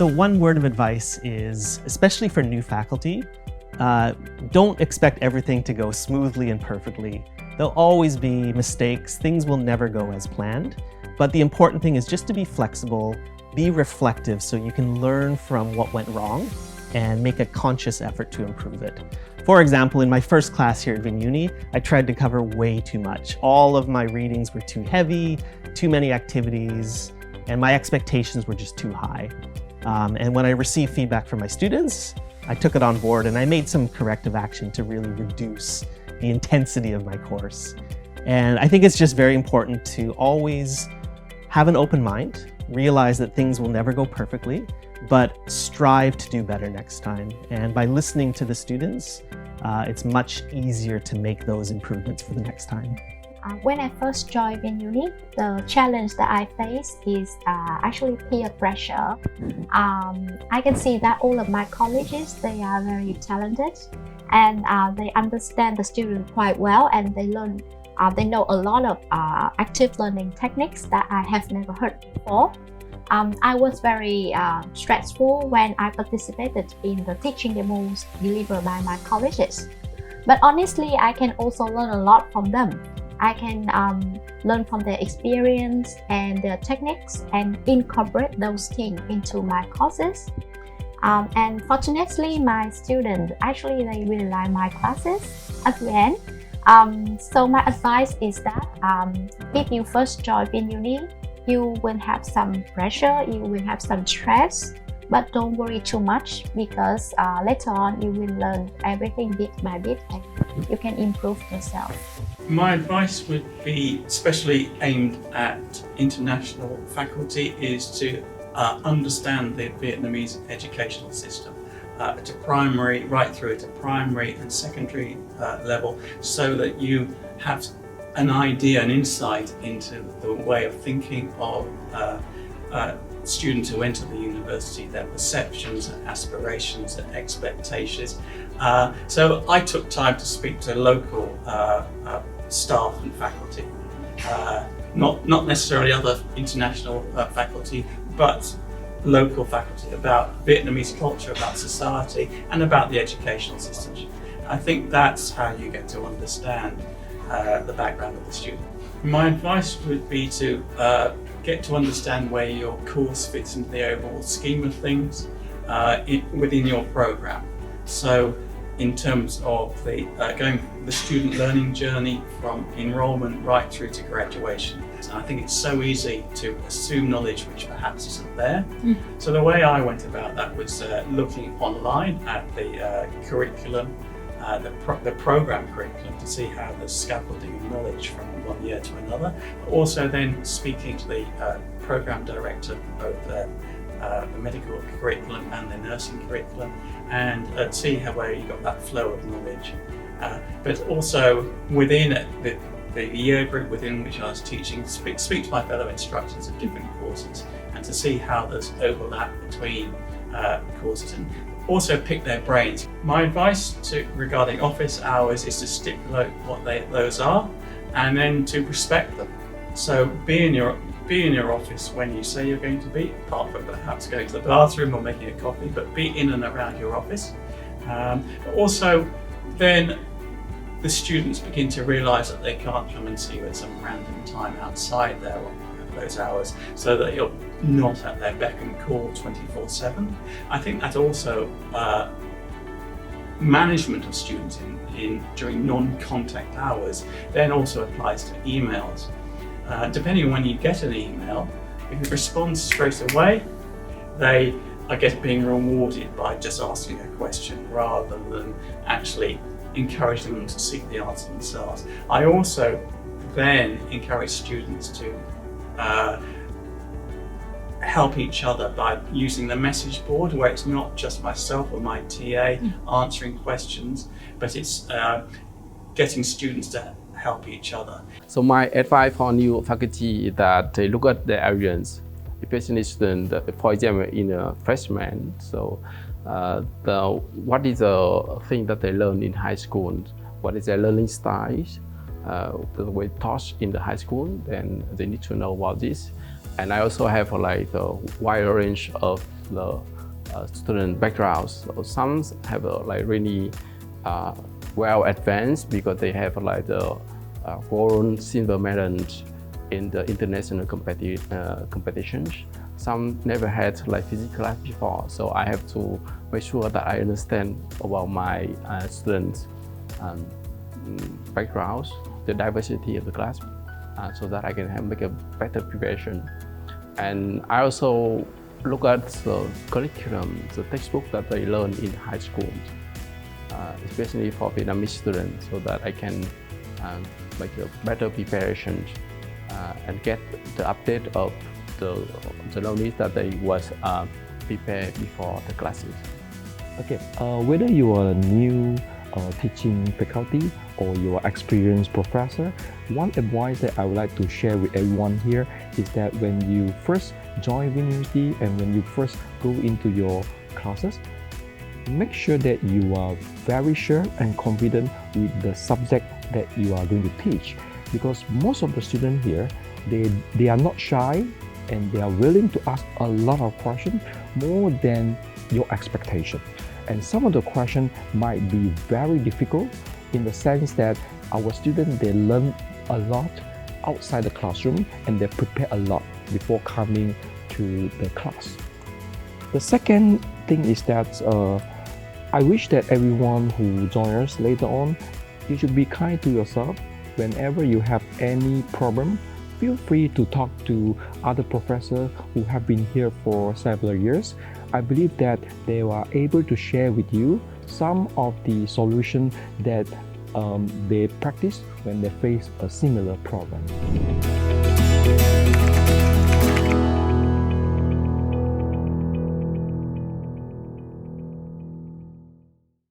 So one word of advice is, especially for new faculty, don't expect everything to go smoothly and perfectly. There'll always be mistakes, things will never go as planned. But the important thing is just to be flexible, be reflective so you can learn from what went wrong and make a conscious effort to improve it. For example, in my first class here at VinUni, I tried to cover way too much. All of my readings were too heavy, too many activities, and my expectations were just too high. And when I received feedback from my students, I took it on board and I made some corrective action to really reduce the intensity of my course. And I think it's just very important to always have an open mind, realize that things will never go perfectly, but strive to do better next time. And by listening to the students, it's much easier to make those improvements for the next time. When I first joined VinUni, the challenge that I face is actually peer pressure. I can see that all of my colleagues, they are very talented and they understand the student quite well, and they know a lot of active learning techniques that I have never heard before. I was very stressful when I participated in the teaching demos delivered by my colleagues. But honestly, I can also learn a lot from them. I can learn from their experience and their techniques and incorporate those things into my courses. And fortunately, my students, actually, they really like my classes at the end. So my advice is that if you first join VinUni, you will have some pressure, you will have some stress, but don't worry too much, because later on you will learn everything bit by bit and you can improve yourself. My advice would be, especially aimed at international faculty, is to understand the Vietnamese educational system to primary, right through to primary and secondary level, so that you have an idea, an insight into the way of thinking of students who enter the university, their perceptions, aspirations, and expectations. So I took time to speak to local staff and faculty, not necessarily other international faculty, but local faculty, about Vietnamese culture, about society, and about the educational system. I think that's how you get to understand the background of the student. My advice would be to get to understand where your course fits into the overall scheme of things within your program. So in terms of the the student learning journey from enrollment right through to graduation. And I think it's so easy to assume knowledge which perhaps isn't there. So the way I went about that was looking online at the curriculum, the program curriculum, to see how the scaffolding of knowledge from one year to another. Also then speaking to the program director for both the medical curriculum and the nursing curriculum, and see where you got that flow of knowledge. But also within the year group within which I was teaching, speak to my fellow instructors of different courses, and to see how there's overlap between courses, and also pick their brains. My advice regarding office hours is to stipulate what those are, and then to respect them. So be in your office when you say you're going to be, apart from perhaps going to the bathroom or making a coffee, but be in and around your office. Also, then the students begin to realise that they can't come and see you at some random time outside those hours, so that you're not at their beck and call 24/7. I think that also management of students during non-contact hours then also applies to emails. Depending on when you get an email, if you respond straight away, they are being rewarded by just asking a question rather than actually encouraging them to seek the answer themselves. I also then encourage students to help each other by using the message board, where it's not just myself or my TA answering questions, but it's getting students to help each other. So my advice for new faculty is that they look at the areas, especially students, for example, in a freshman. So what is the thing that they learn in high school? What is their learning style? The way taught in the high school, then they need to know about this. And I also have like a wide range of the student backgrounds. So some have like really well advanced because they have like the gold, silver medals in the international competitions. Some never had like physics class before, so I have to make sure that I understand about my students' backgrounds, the diversity of the class, so that I can make a better preparation. And I also look at the curriculum, the textbook that they learn in high school, especially for Vietnamese students, so that I can make a better preparation and get the update of the knowledge that they was prepared before the classes. Okay, whether you are a new teaching faculty or you are experienced professor, one advice that I would like to share with everyone here is that when you first join VinUni and when you first go into your classes, make sure that you are very sure and confident with the subject that you are going to teach, because most of the students here, they are not shy and they are willing to ask a lot of questions, more than your expectation. And some of the questions might be very difficult in the sense that our students, they learn a lot outside the classroom and they prepare a lot before coming to the class. The second thing is that I wish that everyone who joins us later on, you should be kind to yourself. Whenever you have any problem, feel free to talk to other professors who have been here for several years. I believe that they are able to share with you some of the solutions that they practice when they face a similar problem.